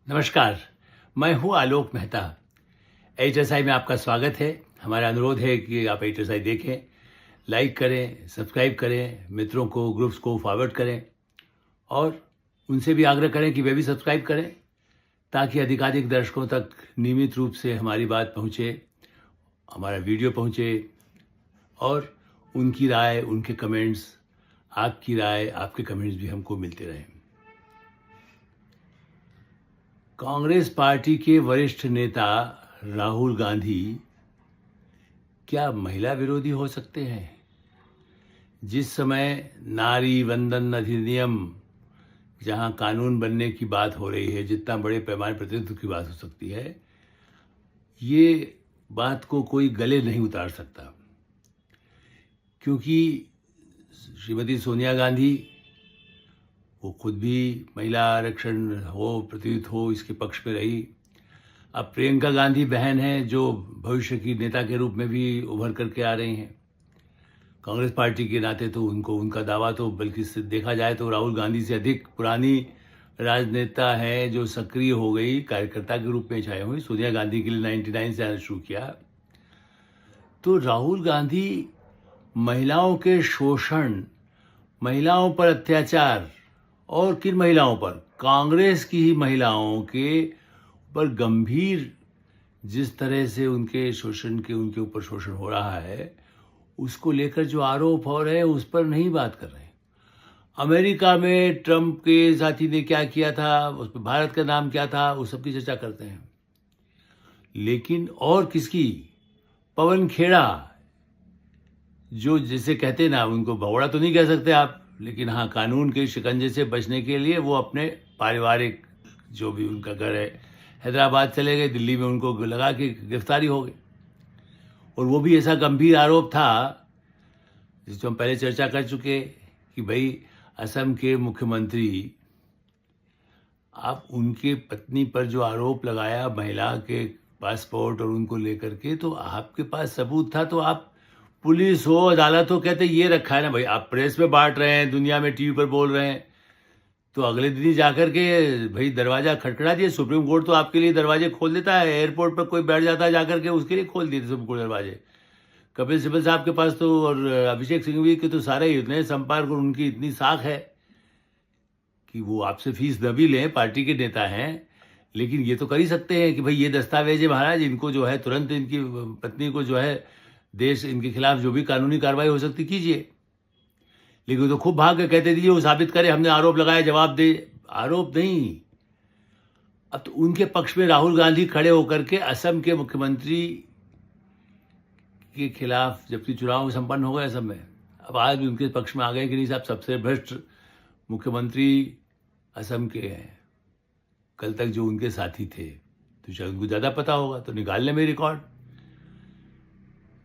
नमस्कार, मैं हूं आलोक मेहता। एचएसआई में आपका स्वागत है। हमारा अनुरोध है कि आप एचएसआई देखें, लाइक करें, सब्सक्राइब करें, मित्रों को, ग्रुप्स को फॉरवर्ड करें और उनसे भी आग्रह करें कि वे भी सब्सक्राइब करें ताकि अधिकाधिक दर्शकों तक नियमित रूप से हमारी बात पहुंचे, हमारा वीडियो पहुंचे और उनकी राय, उनके कमेंट्स, आपकी राय, आपके कमेंट्स भी हमको मिलते रहें। कांग्रेस पार्टी के वरिष्ठ नेता राहुल गांधी क्या महिला विरोधी हो सकते हैं? जिस समय नारी वंदन अधिनियम, जहां कानून बनने की बात हो रही है, जितना बड़े पैमाने पर प्रतिनिधित्व की बात हो सकती है, ये बात को कोई गले नहीं उतार सकता, क्योंकि श्रीमती सोनिया गांधी वो खुद भी महिला आरक्षण हो, प्रतिनिधित्व हो, इसके पक्ष में रही। अब प्रियंका गांधी बहन हैं जो भविष्य की नेता के रूप में भी उभर करके आ रही हैं। कांग्रेस पार्टी के नाते तो उनका दावा तो बल्कि देखा जाए तो राहुल गांधी से अधिक पुरानी राजनेता है जो सक्रिय हो गई, कार्यकर्ता के रूप में छाई हुई। सोनिया गांधी के लिए 99 से आना शुरू किया। तो राहुल गांधी महिलाओं के शोषण, महिलाओं पर अत्याचार और किन महिलाओं पर? कांग्रेस की ही महिलाओं के पर गंभीर जिस तरह से उनके ऊपर शोषण हो रहा है, उसको लेकर जो आरोप हो रहे हैं उस पर नहीं बात कर रहे हैं। अमेरिका में ट्रंप के साथी ने क्या किया था, उस पर भारत का नाम क्या था, उस सब की चर्चा करते हैं। लेकिन और किसकी? पवन खेड़ा, जो जिसे कहते ना, उनको भगोड़ा तो नहीं कह सकते आप, लेकिन हाँ, कानून के शिकंजे से बचने के लिए वो अपने पारिवारिक जो भी उनका घर है हैदराबाद चले गए, दिल्ली में उनको लगा कि गिरफ्तारी हो गई। और वो भी ऐसा गंभीर आरोप था जिस पर हम पहले चर्चा कर चुके कि भाई असम के मुख्यमंत्री, आप उनके पत्नी पर जो आरोप लगाया महिला के पासपोर्ट और उनको लेकर के, तो आपके पास सबूत था, तो आप पुलिस हो, अदालत हो, कहते ये रखा है ना भाई, आप प्रेस में बांट रहे हैं, दुनिया में टीवी पर बोल रहे हैं, तो अगले दिन ही जाकर के भाई दरवाजा खटखटा दिए। सुप्रीम कोर्ट तो आपके लिए दरवाजे खोल देता है। एयरपोर्ट पर कोई बैठ जाता है जाकर के, उसके लिए खोल दिए सुप्रीम कोर्ट दरवाजे। कपिल सिब्बल साहब के पास तो और अभिषेक सिंघवी के तो सारे ही इतने संपर्क और उनकी इतनी साख है कि वो आपसे फीस न भी लें, पार्टी के नेता हैं, लेकिन ये तो कर ही सकते हैं कि भाई ये दस्तावेज है महाराज, इनको जो है तुरंत इनकी पत्नी को जो है देश, इनके खिलाफ जो भी कानूनी कार्रवाई हो सकती कीजिए। लेकिन तो खूब भाग के कहते दीजिए वो साबित करे, हमने आरोप लगाया, जवाब दे। आरोप नहीं। अब तो उनके पक्ष में राहुल गांधी खड़े होकर के असम के मुख्यमंत्री के खिलाफ, जबकि चुनाव संपन्न हो गए असम में, अब आज भी उनके पक्ष में आ गए कि नहीं साहब, सबसे भ्रष्ट मुख्यमंत्री असम के हैं। कल तक जो उनके साथी थे, तो शायद उनको ज्यादा पता होगा, तो निकाल लें मेरे रिकॉर्ड।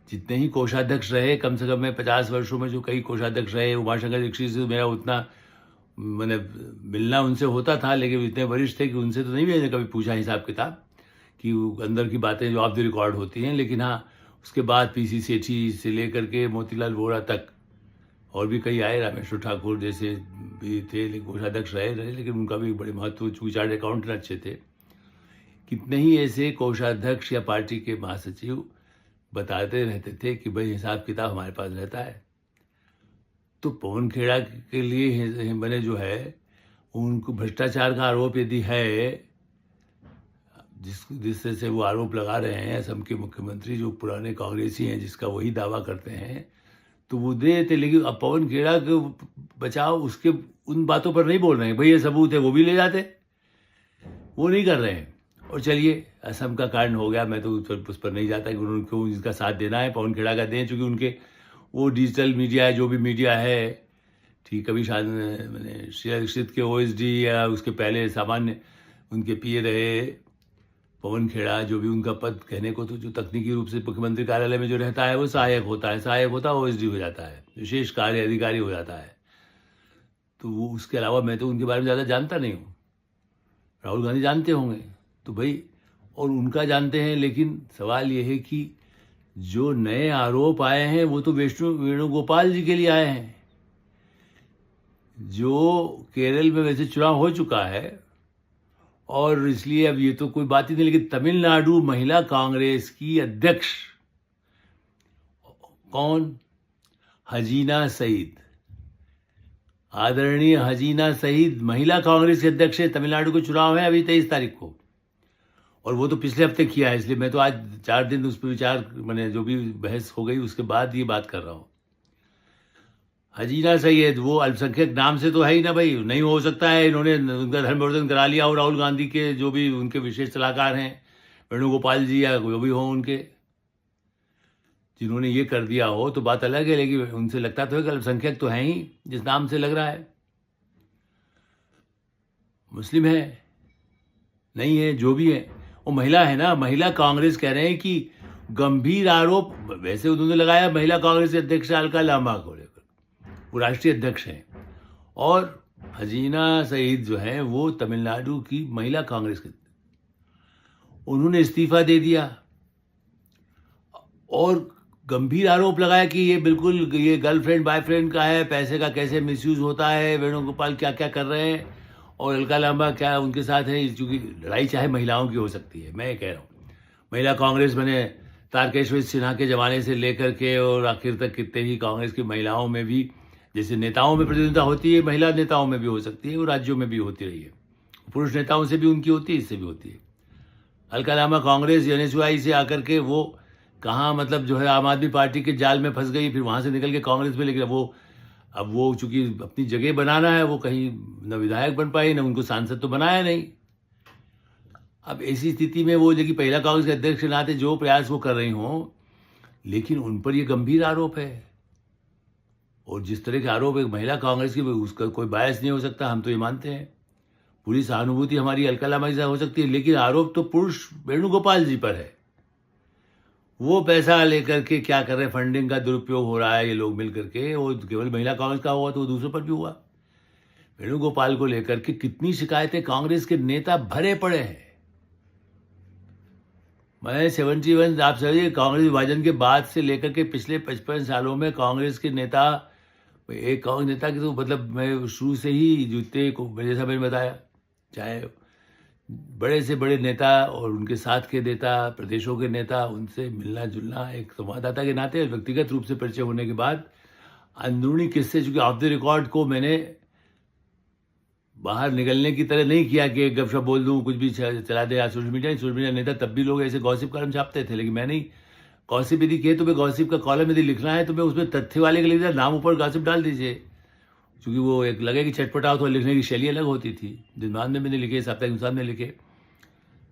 जितने ही कोषाध्यक्ष रहे, कम से कम मैं 50 वर्षों में जो कई कोषाध्यक्ष रहे, उमाशंकर दीक्षित से मेरा उतना मैंने मिलना उनसे होता था, लेकिन इतने वरिष्ठ थे कि उनसे तो नहीं मैंने कभी पूछा हिसाब किताब कि अंदर की बातें जो ऑफ द रिकॉर्ड होती हैं। लेकिन हाँ, उसके बाद पीसी सेठी से लेकर के मोतीलाल वोरा तक और भी कई आए, रामेश्वर ठाकुर जैसे भी थे, लेकिन कोषाध्यक्ष रहे, लेकिन उनका भी बड़े महत्व, चूंकि चार्टर्ड अकाउंटेंट अच्छे थे। कितने ही ऐसे कोषाध्यक्ष या पार्टी के महासचिव बताते रहते थे कि भाई हिसाब किताब हमारे पास रहता है। तो पवन खेड़ा के लिए मैंने जो है, उनको भ्रष्टाचार का आरोप यदि है, जिस तरह से वो आरोप लगा रहे हैं असम के मुख्यमंत्री जो पुराने कांग्रेसी हैं, जिसका वही दावा करते हैं, तो वो दे देते। लेकिन अब पवन खेड़ा के बचाव उसके उन बातों पर नहीं बोल रहे हैं, भाई ये सबूत है, वो भी ले जाते, वो नहीं कर रहे हैं। और चलिए, असम का कारण हो गया, मैं तो उस पर नहीं जाता कि उनको जिसका साथ देना है पवन खेड़ा का दें, चूंकि उनके वो डिजिटल मीडिया है, जो भी मीडिया है, ठीक, कभी शायद मैंने शीला दीक्षित के OSD या उसके पहले सामान्य उनके पीए रहे पवन खेड़ा, जो भी उनका पद कहने को, तो जो तकनीकी रूप से मुख्यमंत्री कार्यालय में जो रहता है वो सहायक होता है, OSD हो जाता है, विशेष कार्य अधिकारी हो जाता है। तो वो, उसके अलावा मैं तो उनके बारे में ज़्यादा जानता नहीं हूँ। राहुल गांधी जानते होंगे तो भाई, और उनका जानते हैं। लेकिन सवाल ये है कि जो नए आरोप आए हैं वो तो वेणुगोपाल जी के लिए आए हैं, जो केरल में वैसे चुनाव हो चुका है और इसलिए अब ये तो कोई बात ही नहीं, लेकिन तमिलनाडु महिला कांग्रेस की अध्यक्ष कौन? हजीना सईद। आदरणीय हजीना सईद महिला कांग्रेस के अध्यक्ष है। तमिलनाडु के चुनाव है अभी 23 तारीख को, और वो तो पिछले हफ्ते किया है, इसलिए मैं तो आज 4 दिन उस पर विचार, मैंने जो भी बहस हो गई उसके बाद ये बात कर रहा हूँ। हजीना सईद वो अल्पसंख्यक नाम से तो है ही ना भाई, नहीं हो सकता है। इन्होंने उनका धर्म परिवर्तन करा लिया, और राहुल गांधी के जो भी उनके विशेष सलाहकार हैं, वेणुगोपाल जी या जो भी हो उनके, जिन्होंने ये कर दिया हो तो बात अलग है, लेकिन उनसे लगता तो है कि अल्पसंख्यक तो हैं ही, जिस नाम से लग रहा है। मुस्लिम है नहीं है, जो भी है वो महिला है ना। महिला कांग्रेस कह रहे हैं कि गंभीर आरोप, वैसे उन्होंने लगाया महिला कांग्रेस के अध्यक्ष अलका लांबा को लेकर, वो राष्ट्रीय अध्यक्ष हैं, और हजीना सईद जो है वो तमिलनाडु की महिला कांग्रेस के, उन्होंने इस्तीफा दे दिया और गंभीर आरोप लगाया कि ये बिल्कुल ये गर्लफ्रेंड बॉयफ्रेंड का है, पैसे का कैसे मिसयूज होता है, वेणुगोपाल क्या क्या कर रहे हैं, और अलका लांबा क्या उनके साथ है। क्योंकि लड़ाई चाहे महिलाओं की हो सकती है, मैं ये कह रहा हूँ। महिला कांग्रेस मैंने तारकेश्वर सिन्हा के ज़माने से लेकर के और आखिर तक कितने ही कांग्रेस की महिलाओं में भी, जैसे नेताओं में प्रतिनिधिता होती है, महिला नेताओं में भी हो सकती है, वो राज्यों में भी होती रही है। पुरुष नेताओं से भी उनकी होती है, इससे भी होती है। अलका लांबा कांग्रेस एनएसयूआई से आकर के वो कहाँ, मतलब जो है आम आदमी पार्टी के जाल में फंस गई, फिर वहाँ से निकल के कांग्रेस में। लेकिन अब वो चूंकि अपनी जगह बनाना है, वो कहीं न विधायक बन पाई, न उनको सांसद तो बनाया नहीं। अब ऐसी स्थिति में वो, लेकिन पहला कांग्रेस के अध्यक्ष के नाते जो प्रयास वो कर रही हों, लेकिन उन पर ये गंभीर आरोप है। और जिस तरह के आरोप एक महिला कांग्रेस की, उसका कोई बायस नहीं हो सकता, हम तो ये मानते हैं। पूरी सहानुभूति हमारी अलका लांबा से हो सकती है, लेकिन आरोप तो पुरुष वेणुगोपाल जी पर है। वो पैसा लेकर के क्या कर रहे हैं, फंडिंग का दुरुपयोग हो रहा है, ये लोग मिल करके। वो केवल महिला कांग्रेस का हुआ तो वो दूसरों पर भी हुआ। वेणुगोपाल को लेकर के कितनी शिकायतें कांग्रेस के नेता भरे पड़े हैं। मैं 71, आप समझिए कांग्रेस विभाजन के बाद से लेकर के पिछले 55 सालों में कांग्रेस के नेता, एक कांग्रेस नेता की तो मतलब मैं शुरू से ही जूते को, जैसा मैंने बताया, चाहे बड़े से बड़े नेता और उनके साथ के नेता, प्रदेशों के नेता, उनसे मिलना जुलना एक संवाददाता के नाते, व्यक्तिगत रूप से परिचय होने के बाद अंदरूनी किस्से, चूंकि ऑफ द रिकॉर्ड को मैंने बाहर निकलने की तरह नहीं किया कि एक गपशप बोल दूं, कुछ भी चला दे। सोशल मीडिया नेता तब भी लोग ऐसे गॉसिप कॉलम छापते थे, लेकिन मैं नहीं। गॉसिप यदि किए तो मैं गॉसिप का कॉलम यदि लिखना है तो मैं उसमें तथ्य वाले के लिए नाम ऊपर गॉसिप डाल दीजिए, क्योंकि वो एक लगे कि चटपटा तो लिखने की शैली अलग होती थी। दिनमान में मैंने लिखे, साप्ताहिक हिंदुस्तान में लिखे,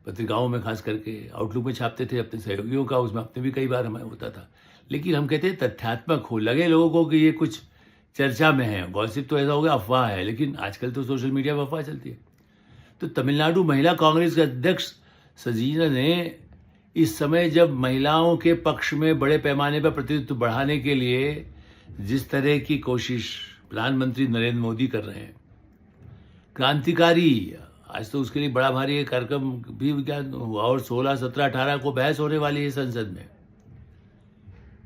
पत्रिकाओं में खास करके, आउटलुक में छापते थे अपने सहयोगियों का, उसमें अपने भी कई बार हमें होता था। लेकिन हम कहते हैं तथ्यात्मक हो, लगे लोगों को कि ये कुछ चर्चा में है। गॉसिप तो ऐसा हो गया अफवाह है, लेकिन आजकल तो सोशल मीडिया पर अफवाह चलती है। तो तमिलनाडु महिला कांग्रेस के अध्यक्ष सजीना ने इस समय जब महिलाओं के पक्ष में बड़े पैमाने पर प्रतिनिधित्व बढ़ाने के लिए जिस तरह की कोशिश प्रधानमंत्री नरेंद्र मोदी कर रहे हैं, क्रांतिकारी, आज तो उसके लिए बड़ा भारी एक कार्यक्रम भी विज्ञान, और 16, 17, 18 को बहस होने वाली है संसद में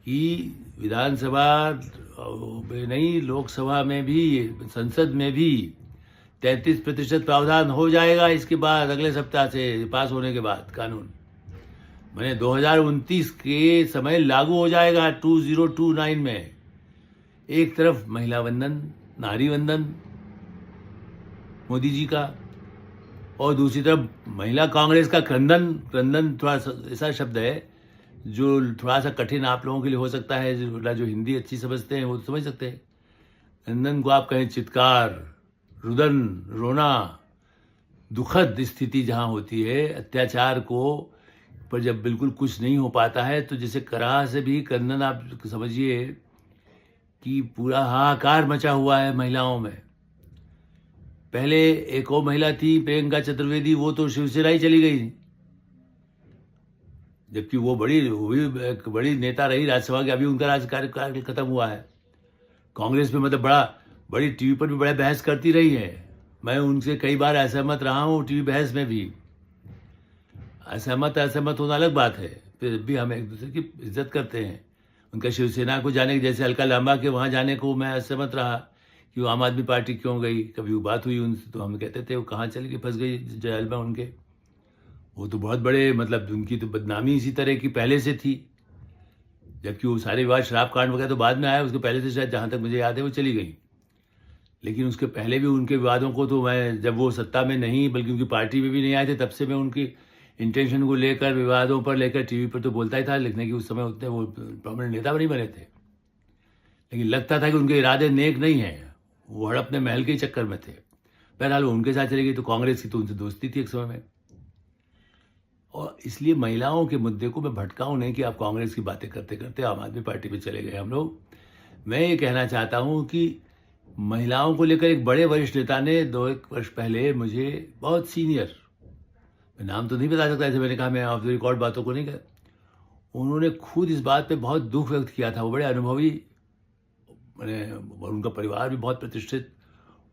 कि विधानसभा में नहीं, लोकसभा में भी, संसद में भी 33% प्रावधान हो जाएगा। इसके बाद अगले सप्ताह से पास होने के बाद कानून, मैंने 2029 के समय लागू हो जाएगा। 2029 में एक तरफ महिला वंदन, नारी वंदन मोदी जी का, और दूसरी तरफ महिला कांग्रेस का क्रंदन। क्रंदन थोड़ा ऐसा शब्द है जो थोड़ा सा कठिन आप लोगों के लिए हो सकता है, जो हिंदी अच्छी समझते हैं वो तो समझ सकते हैं। क्रंदन को आप कहें चित्कार, रुदन, रोना, दुखद स्थिति जहाँ होती है, अत्याचार को पर जब बिल्कुल कुछ नहीं हो पाता है, तो जैसे कराह से भी क्रंदन आप समझिए कि पूरा हाहाकार मचा हुआ है महिलाओं में। पहले एक और महिला थी प्रियंका चतुर्वेदी, वो तो शिवसेना ही चली गई, जबकि वो भी एक बड़ी नेता रही राज्यसभा की। अभी उनका कार्यकाल खत्म हुआ है। कांग्रेस में मतलब बड़ी टीवी पर भी बड़ा बहस करती रही है। मैं उनसे कई बार असहमत रहा हूँ, टीवी बहस में भी। असहमत होना अलग बात है, फिर भी हम एक दूसरे की इज्जत करते हैं। उनका शिवसेना को जाने, जैसे अलका लांबा के वहाँ जाने को मैं असहमत रहा कि वो आम आदमी पार्टी क्यों गई। कभी वो बात हुई उनसे तो हम कहते थे वो कहाँ चली गई, फंस गई जेल में उनके। वो तो बहुत बड़े, मतलब उनकी तो बदनामी इसी तरह की पहले से थी, जबकि वो सारे विवाद शराब कांड वगैरह तो बाद में आया, उसके पहले से शायद जहाँ तक मुझे याद है वो चली गई। लेकिन उसके पहले भी उनके विवादों को तो मैं, जब वो सत्ता में नहीं बल्कि उनकी पार्टी में भी नहीं आए थे, तब से मैं उनकी इंटेंशन को लेकर, विवादों पर लेकर टीवी पर तो बोलता ही था, लिखने की उस समय उतने वो प्रॉमिनेंट नेता भी नहीं बने थे। लेकिन लगता था कि उनके इरादे नेक नहीं हैं, वो हड़पने महल के ही चक्कर में थे। बहरहाल वो उनके साथ चली गई, तो कांग्रेस की तो उनसे दोस्ती थी एक समय में। और इसलिए महिलाओं के मुद्दे को मैं भटकाऊं नहीं कि आप कांग्रेस की बातें करते करते आम आदमी पार्टी पे चले गए हम लोग। मैं ये कहना चाहता हूं कि महिलाओं को लेकर एक बड़े वरिष्ठ नेता ने 2-1 वर्ष पहले मुझे, बहुत सीनियर, मैं नाम तो नहीं बता सकता, ऐसे मैंने कहा, मैं ऑफ द रिकॉर्ड बातों को नहीं कर, उन्होंने खुद इस बात पे बहुत दुख व्यक्त किया था। वो बड़े अनुभवी, मैंने, और उनका परिवार भी बहुत प्रतिष्ठित,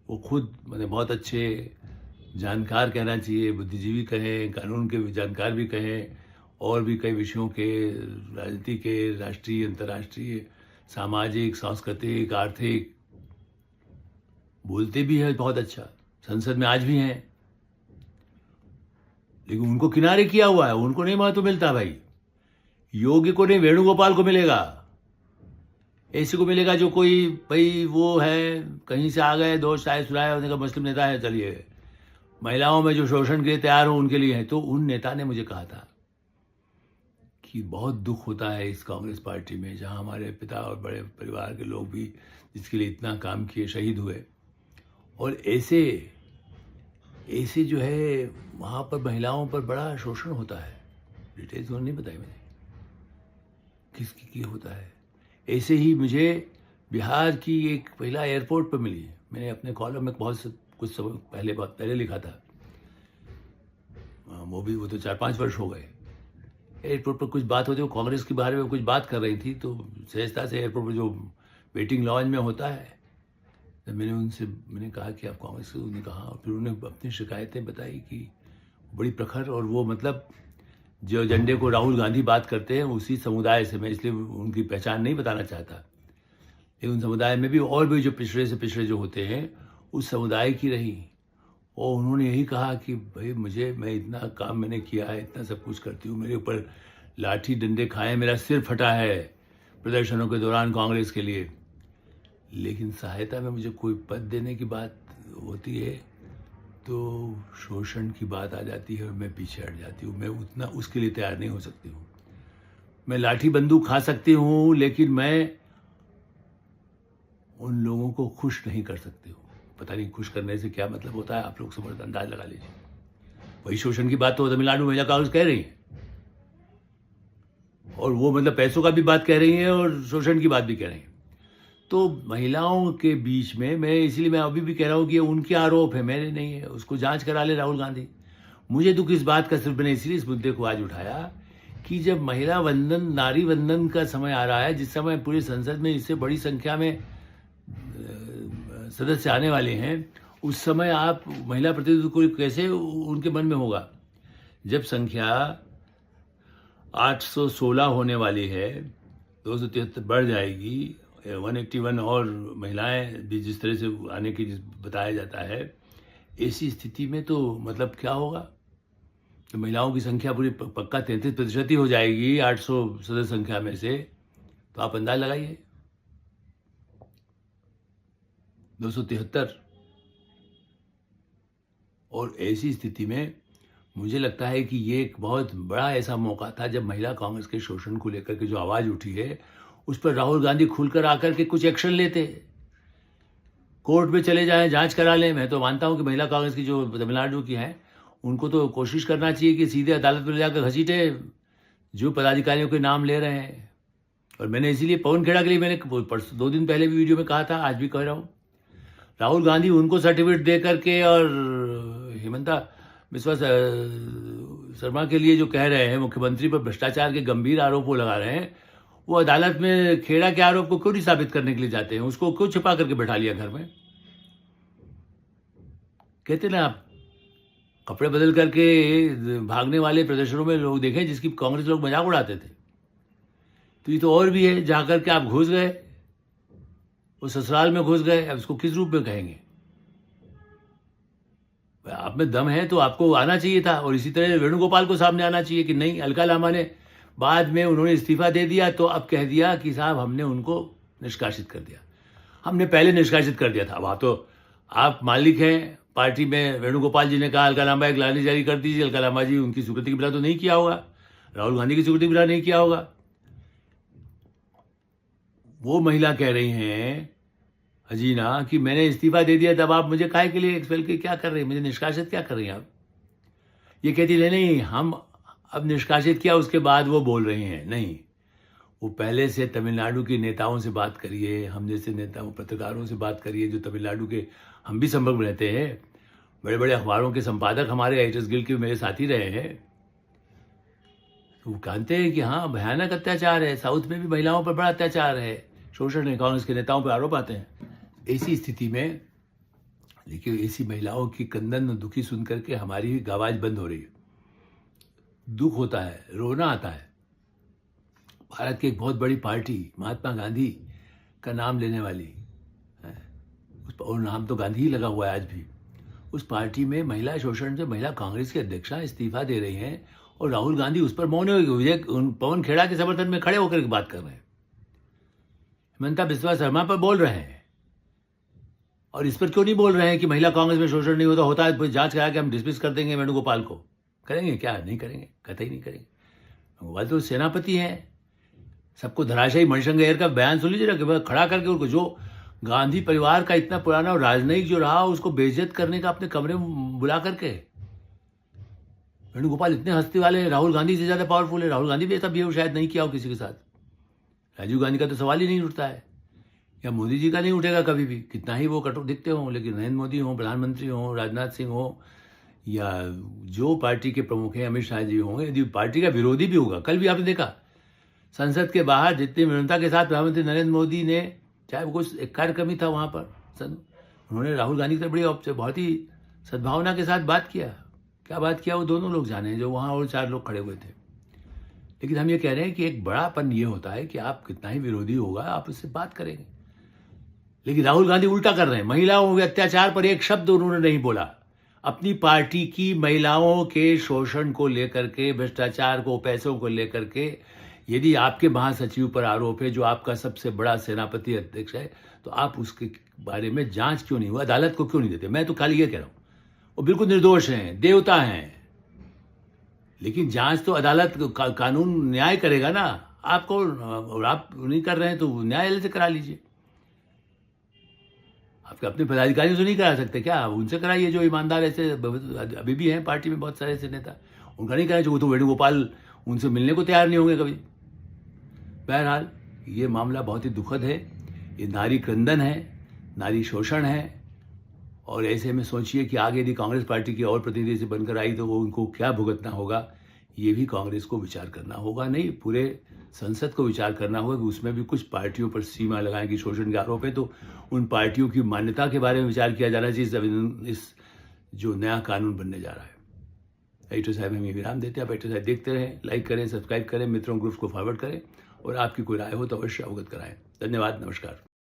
वो खुद मैंने बहुत अच्छे जानकार कहना चाहिए, बुद्धिजीवी कहें, कानून के जानकार भी कहें, और भी कई विषयों के, राजनीति के, राष्ट्रीय, अंतर्राष्ट्रीय, सामाजिक, सांस्कृतिक, आर्थिक, बोलते भी हैं बहुत अच्छा, संसद में आज भी हैं। लेकिन उनको किनारे किया हुआ है, उनको नहीं महत्व मिलता भाई। योगी को नहीं, वेणुगोपाल को मिलेगा, ऐसे को मिलेगा जो कोई भाई वो है, कहीं से आ गए, दोस्त आए सुनाए, उन्होंने कहा मुस्लिम नेता है, चलिए। महिलाओं में जो शोषण के लिए तैयार हो उनके लिए है। तो उन नेता ने मुझे कहा था कि बहुत दुख होता है इस कांग्रेस पार्टी में, जहां हमारे पिता और बड़े परिवार के लोग भी जिसके लिए इतना काम किए शहीद हुए, और ऐसे ऐसे जो है वहाँ पर महिलाओं पर बड़ा शोषण होता है। डिटेल्स उन्होंने नहीं बताई मैंने किसकी होता है। ऐसे ही मुझे बिहार की एक महिला एयरपोर्ट पर मिली, मैंने अपने कॉलम में कुछ समय पहले, बहुत पहले लिखा था, वो तो 4-5 वर्ष हो गए। एयरपोर्ट पर कुछ बात होती, वो कांग्रेस के बारे में कुछ बात कर रही थी, तो सहजता से एयरपोर्ट पर जो वेटिंग लॉन्ज में होता है, तो मैंने कहा कि आप कांग्रेस से, उन्होंने कहा, और फिर उन्होंने अपनी शिकायतें बताई कि बड़ी प्रखर, और वो मतलब जो एजेंडे को राहुल गांधी बात करते हैं उसी समुदाय से, मैं इसलिए उनकी पहचान नहीं बताना चाहता, लेकिन उन समुदाय में भी और भी जो पिछड़े से पिछड़े जो होते हैं उस समुदाय की रही, और उन्होंने यही कहा कि भाई मैं इतना काम मैंने किया है, इतना सब कुछ करती हूँ, मेरे ऊपर लाठी डंडे खाए, मेरा सिर फटा है प्रदर्शनों के दौरान कांग्रेस के लिए, लेकिन सहायता में मुझे कोई पद देने की बात होती है तो शोषण की बात आ जाती है और मैं पीछे हट जाती हूँ। मैं उतना उसके लिए तैयार नहीं हो सकती हूँ। मैं लाठी बंदूक खा सकती हूँ, लेकिन मैं उन लोगों को खुश नहीं कर सकती हूँ। पता नहीं खुश करने से क्या मतलब होता है, आप लोग समझ अंदाज लगा लीजिए। वही शोषण की बात तो तमिलनाडु महिला कांग्रेस कह रही है, और वो मतलब पैसों का भी बात कह रही है और शोषण की बात भी कह रही है। तो महिलाओं के बीच में इसलिए मैं अभी भी कह रहा हूँ कि उनके आरोप है, मेरे नहीं है, उसको जांच करा ले राहुल गांधी। मुझे दुख इस बात का, सिर्फ मैंने इसलिए इस मुद्दे को आज उठाया कि जब महिला वंदन, नारी वंदन का समय आ रहा है, जिस समय पूरे संसद में इससे बड़ी संख्या में सदस्य आने वाले हैं, उस समय आप महिला प्रतिनिधित्व को कैसे उनके मन में होगा। जब संख्या 816 होने वाली है, 273 बढ़ जाएगी, 181 और महिलाएं भी जिस तरह से आने की बताया जाता है, ऐसी स्थिति में तो मतलब क्या होगा, तो महिलाओं की संख्या पूरी पक्का 33% ही हो जाएगी 800 सदस्य संख्या में से, तो आप अंदाज लगाइए 273। और ऐसी स्थिति में मुझे लगता है कि ये एक बहुत बड़ा ऐसा मौका था जब महिला कांग्रेस के शोषण को लेकर के जो आवाज उठी है, उस पर राहुल गांधी खुलकर आकर के कुछ एक्शन लेते, कोर्ट में चले जाएं, जांच करा लें। मैं तो मानता हूं कि महिला कांग्रेस की जो तमिलनाडु की हैं, उनको तो कोशिश करना चाहिए कि सीधे अदालत में ले जाकर घसीटे जो पदाधिकारियों के नाम ले रहे हैं। और मैंने इसीलिए पवन खेड़ा के लिए मैंने 2 दिन पहले भी वीडियो में कहा था, आज भी कह रहा हूं, राहुल गांधी उनको सर्टिफिकेट दे करके और हिमंता बिस्वा शर्मा के लिए जो कह रहे हैं, मुख्यमंत्री पर भ्रष्टाचार के गंभीर आरोप वो लगा रहे हैं, वो अदालत में खेड़ा के आरोप को क्यों नहीं साबित करने के लिए जाते हैं, उसको क्यों छिपा करके बैठा लिया घर में। कहते ना आप, कपड़े बदल करके भागने वाले प्रदर्शनों में लोग देखे जिसकी कांग्रेस लोग मजाक उड़ाते थे, तो ये तो और भी है, जाकर के आप घुस गए वो ससुराल में घुस गए, अब इसको किस रूप में कहेंगे? आप में दम है तो आपको आना चाहिए था, और इसी तरह वेणुगोपाल को सामने आना चाहिए कि नहीं, अलका लामा ने बाद में उन्होंने इस्तीफा दे दिया तो अब कह दिया कि साहब हमने उनको निष्कासित कर दिया। हमने पहले निष्कासित कर दिया था। अब तो आप मालिक हैं पार्टी में। वेणुगोपाल जी ने कहा अलका लामा एक लाली जारी कर दीजिए। अलका लामा जी उनकी स्वीकृति के बिना तो नहीं किया होगा, राहुल गांधी की स्वीकृति के बिना नहीं किया होगा। वो महिला कह रही हैं हजीना कि मैंने इस्तीफा दे दिया, तब आप मुझे काहे के लिए एक्सपेल के क्या कर रहे हैं, मुझे निष्कासित क्या कर रही हैं आप? ये कहती नहीं हम अब निष्कासित किया, उसके बाद वो बोल रही हैं नहीं, वो पहले से तमिलनाडु के नेताओं से बात करिए, हम जैसे नेताओं पत्रकारों से बात करिए जो तमिलनाडु के, हम भी संपर्क में रहते हैं, बड़े बड़े अखबारों के संपादक हमारे राइटर्स गिल्ड के मेरे साथी रहे हैं, तो वो जानते हैं कि हाँ भयानक अत्याचार है, साउथ में भी महिलाओं पर बड़ा अत्याचार है, शोषण है, कांग्रेस के नेताओं पर आरोप आते हैं। ऐसी स्थिति में देखिए ऐसी महिलाओं की क्रंदन और दुखी सुन करके हमारी भी आवाज बंद हो रही है, दुख होता है, रोना आता है। भारत की एक बहुत बड़ी पार्टी महात्मा गांधी का नाम लेने वाली है, और नाम तो गांधी ही लगा हुआ है आज भी, उस पार्टी में महिला शोषण से महिला कांग्रेस की अध्यक्षा इस्तीफा दे रही हैं और राहुल गांधी उस पर मौन पवन खेड़ा के समर्थन में खड़े होकर के बात कर रहे हैं, हिमंता बिस्वा शर्मा पर बोल रहे हैं। और इस पर क्यों नहीं बोल रहे हैं कि महिला कांग्रेस में शोषण नहीं होता है, जांच करा के हम डिसमिस कर देंगे वेणुगोपाल को? करेंगे क्या? नहीं करेंगे, कतई नहीं करेंगे। वेणुगोपाल तो सेनापति हैं, सबको धराशायी। मणिशंकर अय्यर का बयान सुन लीजिए ना कि खड़ा करके उनको, जो गांधी परिवार का इतना पुराना और राजनयिक जो रहा उसको बेइज्जत करने का अपने कमरे में बुला करके। वेणुगोपाल इतने हस्ती वाले हैं, राहुल गांधी से ज्यादा पावरफुल है। राहुल गांधी भी ऐसा बिहेव शायद नहीं किया हो किसी के साथ। राजीव गांधी का तो सवाल ही नहीं उठता है, या मोदी जी का नहीं उठेगा कभी भी, कितना ही वो कटु दिखते हों। लेकिन नरेंद्र मोदी हों, प्रधानमंत्री हों, राजनाथ सिंह हों, या जो पार्टी के प्रमुख हैं, अमित शाह जी होंगे, यदि पार्टी का विरोधी भी होगा, कल भी आपने देखा संसद के बाहर जितनी विनम्रता के साथ प्रधानमंत्री नरेंद्र मोदी ने, चाहे वो कुछ एक कार्यक्रम ही था वहाँ पर, उन्होंने राहुल गांधी से बड़ी बहुत ही सद्भावना के साथ बात किया। क्या बात किया वो दोनों लोग जाने, जो वहाँ और 4 लोग खड़े हुए थे। लेकिन हम ये कह रहे हैं कि एक बड़ापन ये होता है कि आप कितना ही विरोधी होगा आप उससे बात करेंगे। लेकिन राहुल गांधी उल्टा कर रहे हैं, महिलाओं के अत्याचार पर एक शब्द उन्होंने नहीं बोला। अपनी पार्टी की महिलाओं के शोषण को लेकर के, भ्रष्टाचार को, पैसों को लेकर के यदि आपके महासचिव पर आरोप है, जो आपका सबसे बड़ा सेनापति अध्यक्ष है, तो आप उसके बारे में जांच क्यों नहीं हुआ, अदालत को क्यों नहीं देते? मैं तो खाली ये कह रहा हूं, वो बिल्कुल निर्दोष हैं, देवता हैं, लेकिन जांच तो अदालत कानून न्याय करेगा ना आपको, और आप नहीं कर रहे हैं तो न्यायालय से करा लीजिए। आपके अपने पदाधिकारियों से नहीं करा सकते क्या? उनसे कराइए, जो ईमानदार ऐसे अभी भी हैं पार्टी में बहुत सारे ऐसे नेता, उनका नहीं कराना चाहिए। तो वेणुगोपाल उनसे मिलने को तैयार नहीं होंगे कभी। बहरहाल ये मामला बहुत ही दुखद है, ये नारी क्रंदन है, नारी शोषण है। और ऐसे में सोचिए कि आगे यदि कांग्रेस पार्टी की और प्रतिनिधि से बनकर आई तो वो उनको क्या भुगतना होगा, ये भी कांग्रेस को विचार करना होगा। नहीं, पूरे संसद को विचार करना होगा कि उसमें भी कुछ पार्टियों पर सीमा लगाएं कि शोषण के आरोप है, तो उन पार्टियों की मान्यता के बारे में विचार किया जाना चाहिए इस जो नया कानून बनने जा रहा है। एडिटर साहब हमें विराम देते हैं। आप एडिटर साहब देखते रहें, लाइक करें, सब्सक्राइब करें, मित्रों ग्रुप्स को फॉरवर्ड करें, और आपकी कोई राय हो तो अवश्य अवगत कराएं। धन्यवाद, नमस्कार।